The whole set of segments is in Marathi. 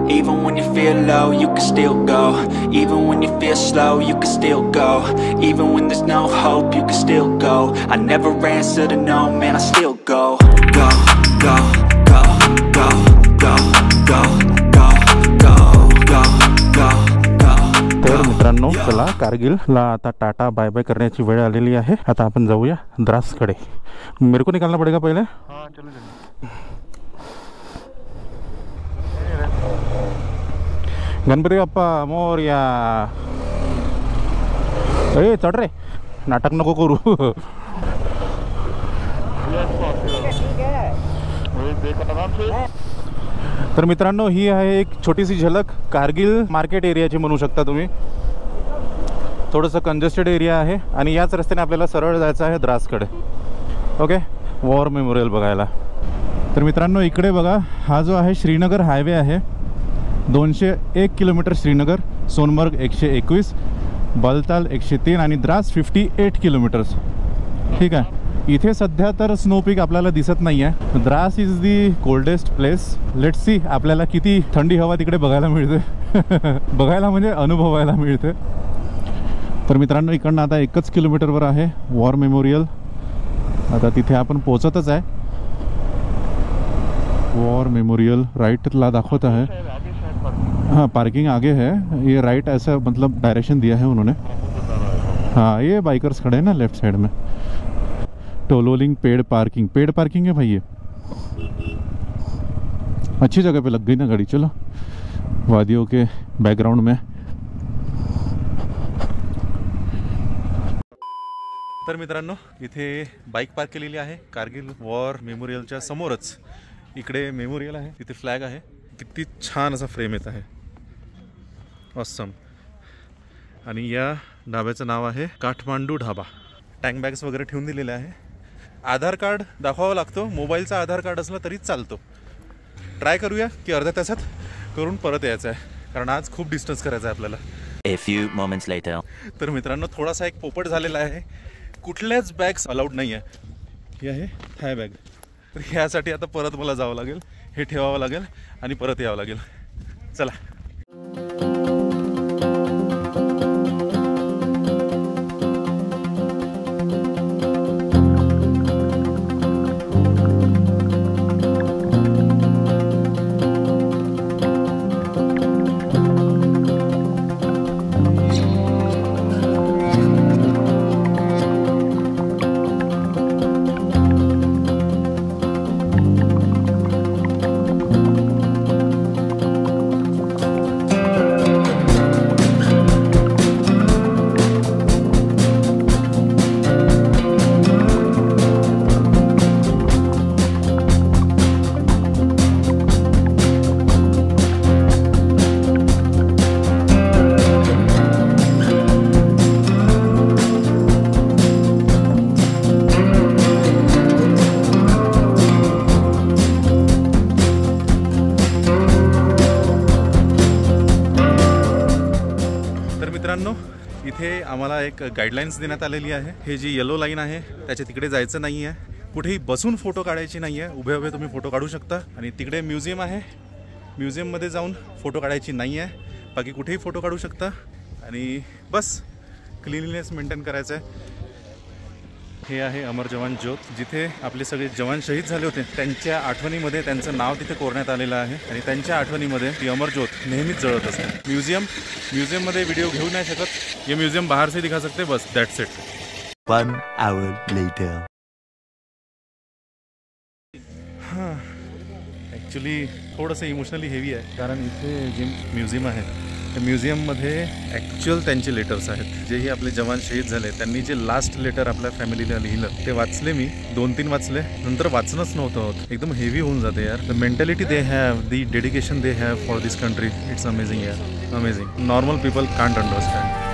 Even when you feel low, you can still go. Even when you feel slow, you can still go. Even when there's no hope, you can still go. I never answer to no, man, I still go. Go, go, go, go, go, go, go, go, go, go, go. तर मित्रांनो, चला कारगिलला आता टाटा बाय बाय करण्याची वेळ आलेली आहे. आता आपण जाऊया द्रासकडे. मेरे को निकालना पड़ेगा पहले. हाँ चलो चलो. गणपती बाप्पा मोरया. ए चढ रे, नाटक नको करू. तर मित्रांनो, ही आहे एक छोटीशी झलक कारगिल मार्केट एरियाची म्हणू शकता तुम्ही. थोडंसं कंजेस्टेड एरिया आहे आणि याच रस्त्याने आपल्याला सरळ जायचं आहे द्रासकडे. ओके, वॉर मेमोरियल बघायला. तर मित्रांनो, इकडे बघा, हा जो आहे श्रीनगर हायवे आहे. 201 किलोमीटर श्रीनगर, सोनमर्ग 121, बलताल 103 आणि द्रास 58 किलोमीटर्स. ठीक आहे. इथे सध्या तर स्नो पीक आपल्याला दिसत नाही आहे. Dras is the coldest place. Let's see आपल्याला किती थंडी हवा तिकडे बघायला मिळते. बघायला म्हणजे अनुभवायला मिळते. तर मित्रांनो, इकडनं आता 1 किलोमीटरवर आहे वॉर मेमोरियल. आता तिथे आपण पोहोचतच आहे. वॉर मेमोरियल राइटला दाखवत आहे. हाँ, पार्किंग आगे है. ये राइट ऐसा मतलब डायरेक्शन दिया है उन्होंने. हाँ, ये बाइकर्स खड़े हैं ना लेफ्ट साइड में. टोलोलिंग पेड पार्किंग है भाई. ये अच्छी जगह पे लग गई ना गाड़ी. चलो, वादियों के बैकग्राउंड में. तर मित्रांनो, इथे बाईक पार्क केलेली आहे कारगिल वॉर मेमोरियलच्या समोरच. इकडे मेमोरियल आहे, तिथे फ्लॅग आहे. किती छान असा फ्रेम येत आहे. ऑसम. आणि या ढाब्याचं नाव आहे काठमांडू ढाबा. टँक बॅग्स वगैरे ठेवून दिलेले आहे. आधार कार्ड दाखवावं लागतो. मोबाईलचा आधार कार्ड असला तरीच चालतो. ट्राय करूया की अर्ध्या तासात करून परत यायचं आहे, कारण आज खूप डिस्टन्स करायचं आहे आपल्याला. A few moments later. तर मित्रांनो, थोडासा एक पोपट झालेला आहे. कुठल्याच बॅग्स अलाउड नाही आहे. ही आहे थाय बॅग. तर ह्यासाठी आता परत मला जावं लागेल, हे ठेवावं लागेल आणि परत यावं लागेल. चला. मित्रांनो, इथे आम्हाला एक गाईडलाईन्स देण्यात आलेली आहे. हे जी येलो लाईन आहे त्याच्या तिकडे जायचं नाही आहे. कुठेही बसून फोटो काढायची नाही आहे. उभे उभे तुम्ही फोटो काढू शकता. आणि तिकडे म्युझियम आहे, म्युझियममध्ये जाऊन फोटो काढायची नाही आहे. बाकी कुठेही फोटो काढू शकता. आणि बस क्लिनलीनेस मेंटेन करायचं आहे. हे आहे अमर जवान ज्योत, जिथे आपले सगळे जवान शहीद झाले होते. त्यांच्या आठवणीमध्ये त्यांचं नाव तिथे कोरण्यात आलेलं आहे. आणि त्यांच्या आठवणीमध्ये ती अमर ज्योत नेहमीच जळत असते. म्युझियममध्ये व्हिडिओ घेऊ नाही शकत. ये म्युझियम बाहर से दिखा सकते, बस दॅट्स इट. 1 hour later. हां, ॲक्च्युली थोडंसं इमोशनली हेवी आहे, कारण इथे जे म्युझियम आहे त्या म्युझियममध्ये ॲक्च्युअल त्यांचे लेटर्स आहेत. जेही आपले जवान शहीद झाले त्यांनी जे लास्ट लेटर आपल्या फॅमिलीला लिहिलं ते वाचले मी. 2-3 वाचले, नंतर वाचणंच नव्हतं होत. एकदम हेवी होऊन जाते यार. The mentality they have, the dedication they have for this country, it's amazing यार, amazing. Normal people can't understand.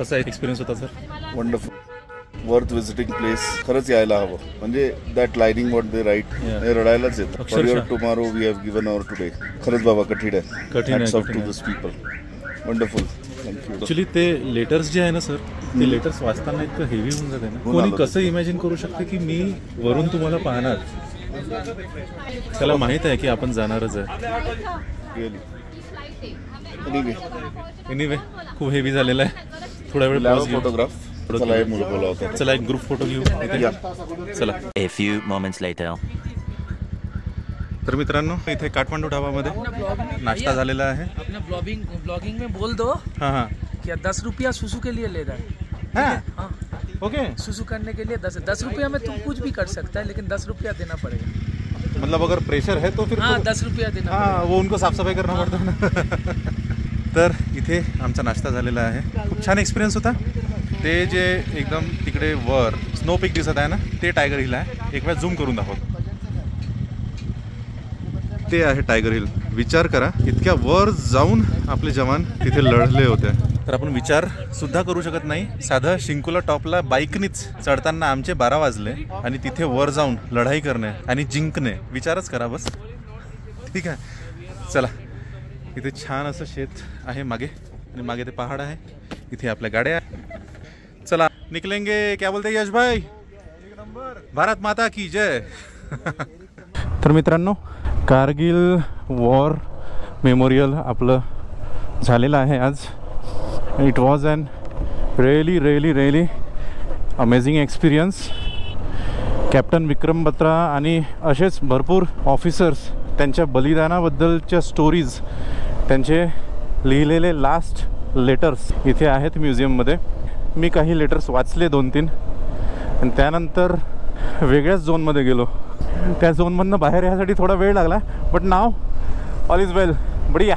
कसा एक्सपिरियन्स होता sir? Wonderful, worth visiting place. खरंच यायला हवं. म्हणजे that lining what they write, हे रडायलाच येतं. For your tomorrow we have given our today. खरंच बाबा कठीण आहे. Hats off to this people. Wonderful. Thank you. Actually ते लेटर्स जे आहे ना सर, ते लेटर्स वाचताना इतकं हेवी होऊन जाते ना. कोणी कसं इमॅजिन करू शकते की मी वरून तुम्हाला पाहणार. त्याला माहित आहे की आपण जाणारच आहे. एनिवे खूप हेवी झालेला आहे. थोडा वेळ फोटोग्राफ. चला एक ग्रुप फोटो घेऊ. चला. A few moments later. तर मित्रांनो, इथे काठमांडू ढाबामध्ये नाश्ता झालेला आहे. अपने ब्लॉगिंग में बोल दो. हाँ हाँ. क्या 10 रुपया सुसु के लिए ले रहा है? हाँ. ओके. सुसु करने के लिए 10 रुपया में तुम कुछ भी कर सकता है, लेकिन 10 रुपया देना पड़ेगा. मतलब अगर प्रेशर है तो फिर हाँ 10 रुपया देना. हाँ, वो उनको साफसफाई करना पडतं ना. तर इथे आमचा नाश्ता झालेला आहे. खूप छान एक्सपिरियन्स होता. ते जे एकदम तिकडे वर स्नो पीक दिसत आहे ना, ते टायगर हिल आहे. एक वेळा झूम करून दाखवतो. ते आहे टायगर हिल. विचार करा, इतक्या वर जाऊन आपले जवान तिथे लढले होते. तर आपण विचार सुद्धा करू शकत नाही. साधं शिंकुला टॉपला बाईकनीच चढताना आमचे 12 वाजले आणि तिथे वर जाऊन लढाई करणे आणि जिंकणे. विचारच करा बस. ठीक आहे, चला. इथे छान असं शेत आहे मागे, आणि मागे ते पहाड आहे. इथे आपल्या गाड्या आहे. चला निकलेंगे. क्या बोलते यश भाई? भारत माता की जय. तर मित्रांनो, कारगिल वॉर मेमोरियल आपलं झालेलं आहे आज. It was an really amazing experience. Captain Vikram Batra आणि असेच भरपूर ऑफिसर्स, त्यांच्या बलिदानाबद्दलच्या स्टोरीज, त्यांचे लिहिलेले लास्ट लेटर्स इथे आहेत म्युझियममध्ये. मी काही लेटर्स वाचले 2-3, आणि त्यानंतर वेगळ्याच झोनमध्ये गेलो. त्या झोनमधनं बाहेर यासाठी थोडा वेळ लागला, बट नाव ऑल इज वेल. बढिया.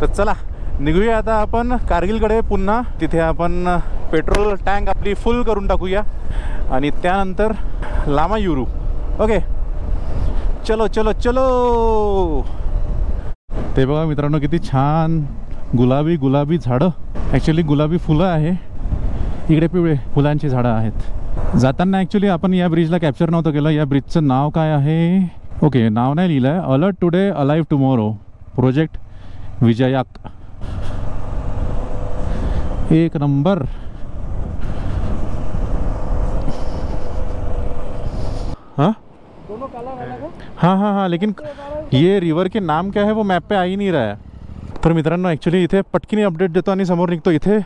तर चला निघूया आता आपण कारगिलकडे पुन्हा. तिथे आपण पेट्रोल टँक आपली फुल करून टाकूया, आणि त्यानंतर लामा युरू. ओके, चलो चलो चलो. ते बघा मित्रांनो, किती छान गुलाबी झाडं. ॲक्च्युली गुलाबी फुलं आहे. इकडे पिवळे फुलांची झाडं आहेत. जाताना ॲक्च्युली आपण या ब्रिजला कॅप्चर नव्हतं केलं. या ब्रिजचं नाव काय आहे? ओके, नाव नाही लिहिलं आहे. Alert today alive tomorrow, project Vijayak. एक नंबर. हाँ हाँ, लेकिन ये रिवर के नाम क्या है वो मॅप पे आ ही नहीं रहा है. तर मित्रांनो, ॲक्च्युली इथे पटकीने अपडेट देतो आणि समोर निघतो. इथे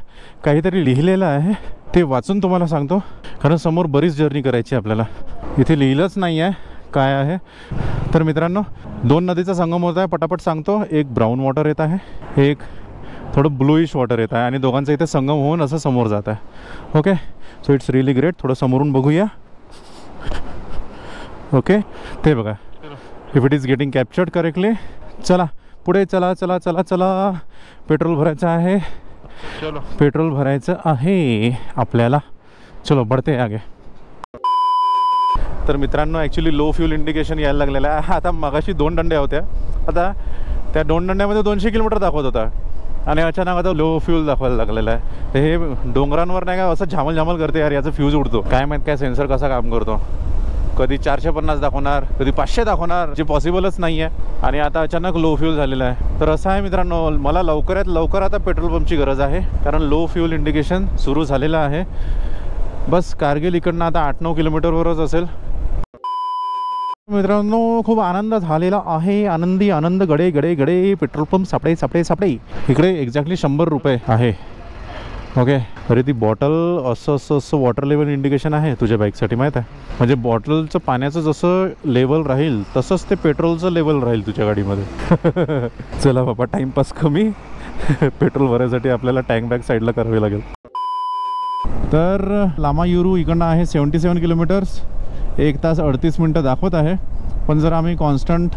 काहीतरी लिहिलेलं आहे, ते वाचून तुम्हाला सांगतो, कारण समोर बरीच जर्नी करायची आपल्याला. इथे लिहिलंच नाही आहे काय आहे. तर मित्रांनो, 2 नदीचा संगम होत आहे. पटापट सांगतो. एक ब्राऊन वॉटर येत आहे, एक थोडं ब्लूइश वॉटर येत आहे, आणि दोघांचा इथे संगम होऊन असं समोर जात आहे. Okay, so it's really great. थोडं समोरून बघूया. ओके, ते बघा. If it is getting captured correctly. चला पुढे, चला चला चला चला. पेट्रोल भरायचं आहे. चलो, पेट्रोल भरायचं आहे आपल्याला. चलो बढ़ते आगे. तर मित्रांनो, ॲक्च्युली लो फ्यूल इंडिकेशन यायला लागलेलं आहे. आता मगाशी 2 दंड्या होत्या. आता त्या 2 दंड्यामध्ये 200 किलोमीटर दाखवत होता, आणि अचानक आता लो फ्यूल दाखवायला लागलेलं आहे. हे डोंगरांवर नाही का असं झामल करते यार. याचा फ्यूज उडतो काय माहीत, काय सेन्सर कसा काम करतो. कधी 450 दाखवणार, कधी 500 दाखवणार, जे पॉसिबलच नाही आहे. आणि आता अचानक लो फ्यूल झालेलं आहे. तर असं आहे मित्रांनो, मला लवकरात लवकर आता पेट्रोल पंपची गरज आहे, कारण लो फ्यूल इंडिकेशन सुरू झालेलं आहे. बस कारगिल इकडनं आता 8-9 किलोमीटरवरच असेल. मित्रांनो, खूप आनंद झालेला आहे. आनंद गडे गडे गडे. पेट्रोल पंप सापडे. इकडे एक्झॅक्टली 100 रुपये आहे. ओके, अरे ती बॉटल असं वॉटर लेवल इंडिकेशन आहे तुझ्या बाईकसाठी, माहीत आहे. म्हणजे बॉटलचं पाण्याचं जसं लेवल राहील तसंच ते पेट्रोलचं लेवल राहील तुझ्या गाडीमध्ये. चला बाबा, टाईमपास कमी. पेट्रोल भरायसाठी आपल्याला टँक बॅग साईडला करावी लागेल. तर लामा युरू इकडनं आहे 77 किलोमीटर्स. 1 तास 38 मिनटं दाखवत आहे. पण जर आम्ही कॉन्स्टंट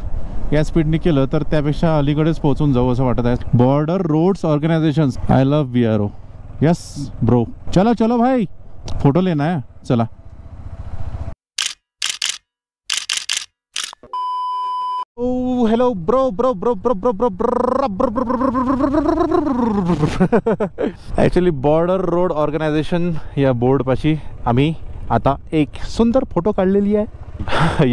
या स्पीडने केलं तर त्यापेक्षा अलीकडेच पोहोचून जाऊ असं वाटत आहे. Border roads organisations, I love BRO. Yes bro. चलो चलो भाई, फोटो लेना है. चला. Hello bro bro bro bro bro bro actually border road organisation या बोर्डपाशी आम्ही आता एक सुंदर फोटो काढलेली आहे.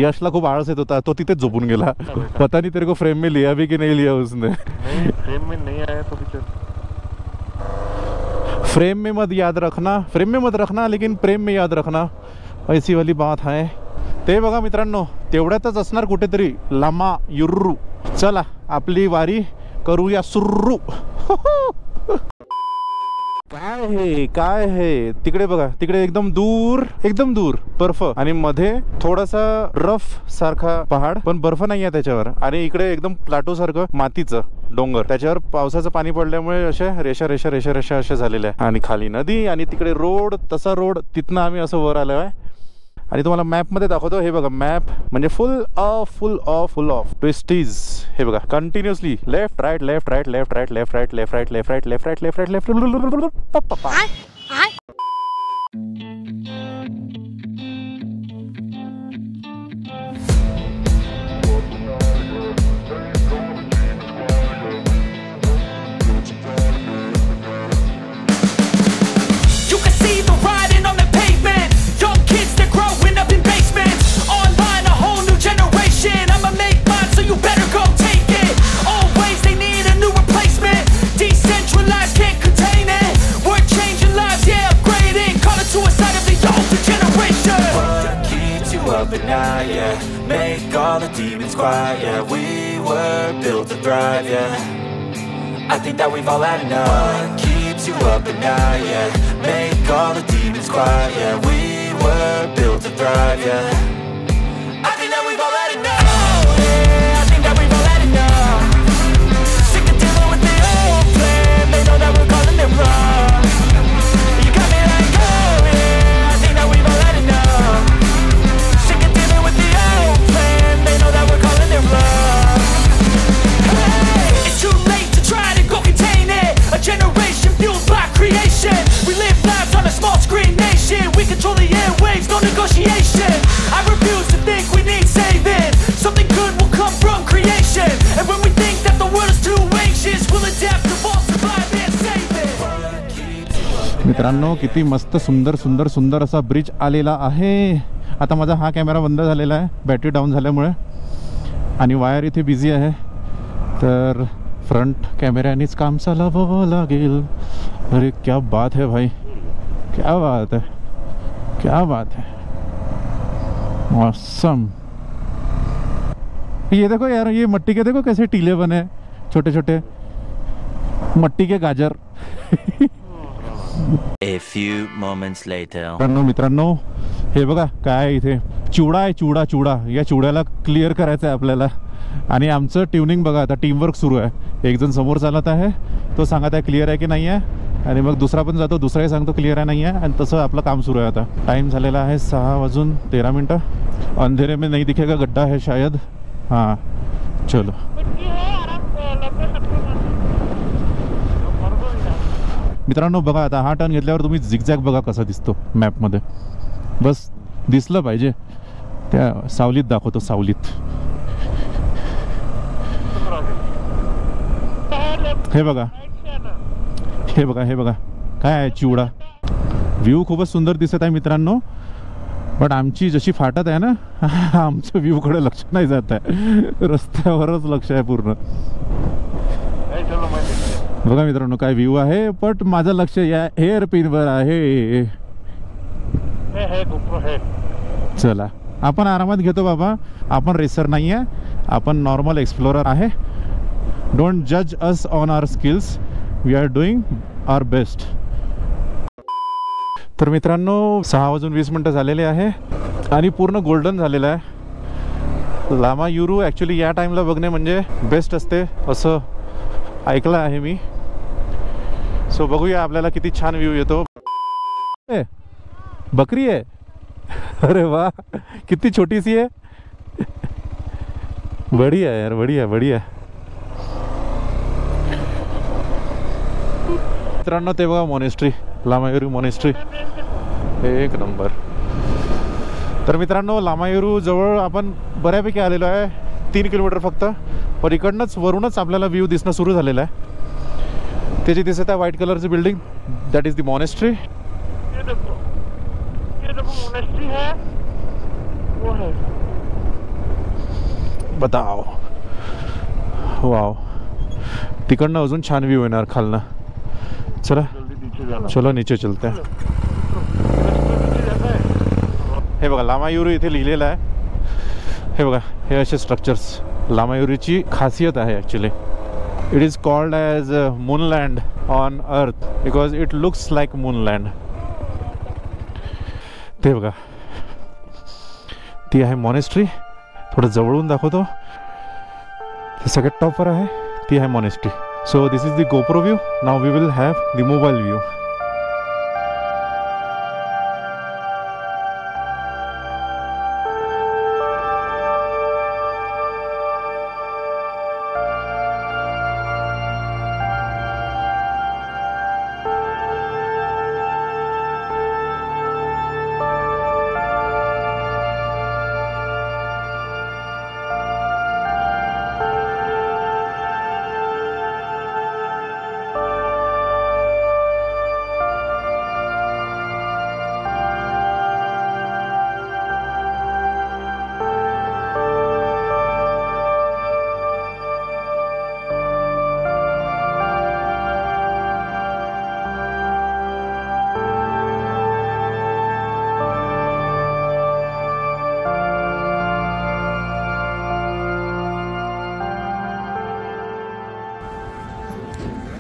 यशला खूप आळस येत होता, तो तिथेच झोपून गेला. पता नहीं तेरे को फ्रेम में लिया भी कि नहीं लिया उसने. नहीं, फ्रेम में नहीं आया तो भी फ्रेम में मत याद रखना, फ्रेम में मत रखना लेकिन प्रेम में याद रखना, ऐसी वाली बात आहे. ते बघा मित्रांनो, तेवढ्यातच असणार कुठेतरी लामा युर्रू. चला आपली वारी करूया सुरू. काय है तिकडे बघा, तिकडे एकदम दूर बर्फ आणि मध्ये थोडासा रफ सारखा पहाड, पण बर्फ नाही आहे त्याच्यावर. आणि इकडे एकदम प्लाटो सारखं मातीचं डोंगर, त्याच्यावर पावसाचं पाणी पडल्यामुळे अशा रेषा रेषा रेषा रेषा अशा झालेल्या आहे. आणि खाली नदी आणि तिकडे रोड, तसा रोड तिथनं आम्ही असं वर आलो आहे. आणि तुम्हाला मॅपमध्ये दाखवतो. हे बघा मॅप म्हणजे फुल ऑफ ट्विस्टीज. हे बघा continuously left right left right left right left right left right left right left right left right left But now, yeah, make all the demons quiet, yeah. We were built to thrive, yeah. I think that we've all had enough. What keeps you up at night, yeah. Make all the demons quiet, yeah. We were built to thrive, yeah. I think that we've all had enough. Oh, yeah, I think that we've all had enough. Sick of dealing with the old plan. They know that we're calling them wrong. You got me like, oh, yeah, I think that we've all had enough. They know that we're calling it wrong. Hey, it's too late to try to go contain it. A generation fueled by creation. We live lives on a small screen nation. We control the airwaves, no negotiation. I refuse to think we need saving. Something good will come from creation. And when we think that the world is too anxious, we'll adapt, evolve, survive and save it. मित्रांनो, किती मस्त सुंदर सुंदर सुंदर असा ब्रिज आलेला आहे. आता माझा हा कॅमेरा बंद झालेला आहे बॅटरी डाऊन झाल्यामुळे, आणि वायर इथे बिझी आहे, तर फ्रंट कॅमेऱ्यानेच काम चालवावं लागेल. अरे क्या बात है भाई, क्या बात है, क्या बात है, ऑसम. ये देखो यार, ये मिट्टी के देखो कैसे टीले बने, छोटे छोटे मिट्टी के गाजर. A few moments later. मित्रांनो हे बघा काय इथे चिवडा आहे, चिवडा. या चिवड्याला क्लिअर करायचं आहे आपल्याला. आणि आमचं ट्युनिंग बघा, आता टीमवर्क सुरू आहे. एक जण समोर चालत आहे, तो सांगत आहे क्लिअर आहे की नाही आहे, आणि मग दुसरा पण जातो, दुसराही सांगतो क्लिअर आहे नाही आहे, आणि तसं आपलं काम सुरू आहे. आता टाइम झालेला आहे 6:13. अंधेरे में नहीं दिखेगा गड्ढा है शायद. हां चलो. मित्रांनो बघा, आता हा टर्न घेतल्यावर तुम्ही झिगझॅग बघा कसा दिसतो मॅपमध्ये. बस दिसलं पाहिजे, त्या सावलीत दाखवतो, सावलीत. हे बघा, हे बघा, हे बघा काय आहे चिवडा. व्ह्यू खूपच सुंदर दिसत आहे मित्रांनो, पण आमची जशी फाटत आहे ना, आमचं व्ह्यूकडे लक्ष नाही जात आहे, रस्त्यावरच लक्ष आहे पूर्ण. बघा मित्रांनो काय व्ह्यू आहे, पण माझं लक्ष या हेअर पिनवर आहे. चला आपण आरामात घेतो बाबा, आपण रेसर नाही आहे, आपण नॉर्मल एक्सप्लोरर आहे. डोंट जज us on our skills, we are doing our best. तर मित्रांनो 6:20 झालेले आहे आणि पूर्ण गोल्डन झालेलं आहे. लामा युरू ॲक्च्युली या टाईमला बघणे म्हणजे बेस्ट असते असं ऐकलं आहे मी. सो बघूया आपल्याला किती छान व्ह्यू येतो. बकरी आहे, अरे वा किती छोटीसी आहे. बढिया यार, बढिया बढिया. मित्रांनो ते बघा मॉनेस्ट्री, लामायुरू मॉनेस्ट्री, एक नंबर. तर मित्रांनो लामायुरू जवळ आपण बऱ्यापैकी आलेलो आहे. 3 किलोमीटर फक्त. पण इकडनंच वरूनच आपल्याला व्ह्यू दिसणं सुरू झालेलं आहे. त्याची दिसत आहे व्हाईट कलरची building, that is the monastery. ये देखो मोनेस्ट्री है, वो है. बताओ. वाव, तिकडनं अजून छान व्ह्यू येणार खालनं. चला जल्दी नीचे जाना. चलो नीचे चलते हैं. नीचे जाना है. हे बघा लामायुरू इथे लिहिलेलं आहे. हे बघा हे असे स्ट्रक्चर्स लामायुरूची खासियत आहे actually. It is called as moonland on earth because it looks like moonland. ते बघा ती आहे मॉनेस्ट्री. थोडं जवळून दाखवतो. ते सगळ्यात टॉपवर आहे ती आहे monastery. So this is the GoPro view. Now we will have the mobile view.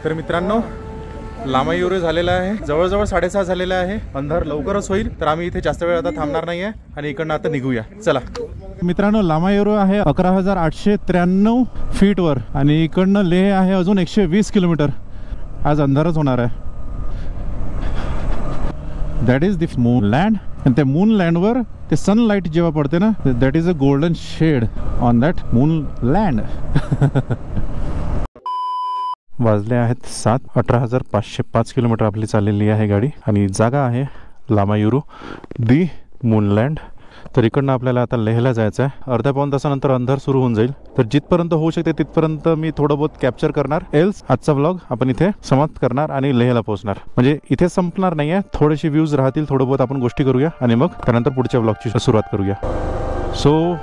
तर मित्रांनो लामायुरू झालेला आहे. जवळजवळ 6:30 झालेला आहे. अंधार लवकरच होईल. तर आम्ही इथे जास्त वेळ आता थांबणार नाही आहे आणि इकडनं आता निघूया. चला मित्रांनो, लामायुरू आहे 11,893 फीटवर आणि इकडनं लेह आहे अजून 120 किलोमीटर. आज अंधारच होणार आहे. That is the moonland. आणि त्या मूनलँडवर ते सनलाईट जेव्हा पडते ना, that is a golden shade on that moonland. वाजले आहेत 7. 18,505 किलोमीटर आपली चाललेली आहे गाडी आणि जागा आहे लामायुरू दी मूनलँड. तर इकडनं आपल्याला आता लेहला जायचं आहे. अर्ध्या पाऊण तासानंतर अंधार सुरू होऊन जाईल. तर जिथपर्यंत होऊ शकते तिथपर्यंत मी थोडं बहुत कॅप्चर करणार. एल्स आजचा व्लॉग आपण इथे समाप्त करणार आणि लेहला पोहोचणार. म्हणजे इथे संपणार नाही आहे. थोडेसे व्ह्यूज राहतील. थोडं बहुत आपण गोष्टी करूया आणि मग त्यानंतर पुढच्या व्लॉगची सुरुवात करूया. So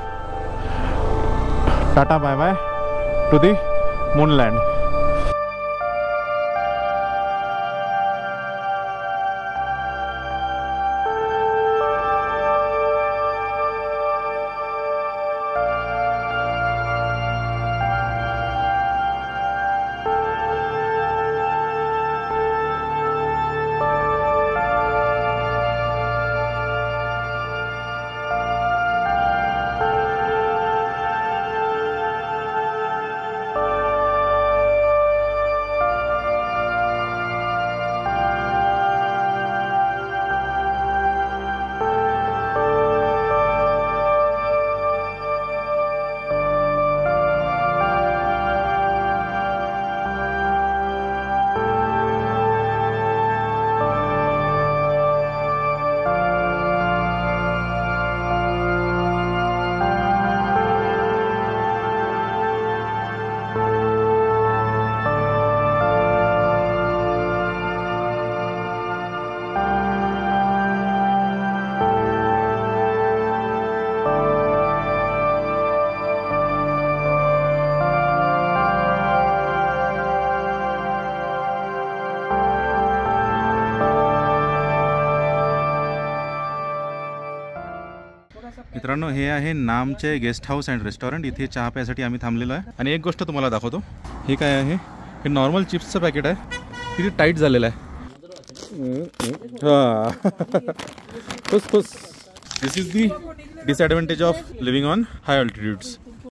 tata bye bye to the moonland. मित्रांनो, हे आहे Namche guest house and restaurant. इथे चहा प्यायसाठी आम्ही थांबलेलो आहे. आणि एक गोष्ट तुम्हाला दाखवतो. हे काय आहे? हे नॉर्मल चिप्सचं पॅकेट आहे. किती टाईट झालेलं आहे. खुस खुस. This is the disadvantage of living on high altitudes.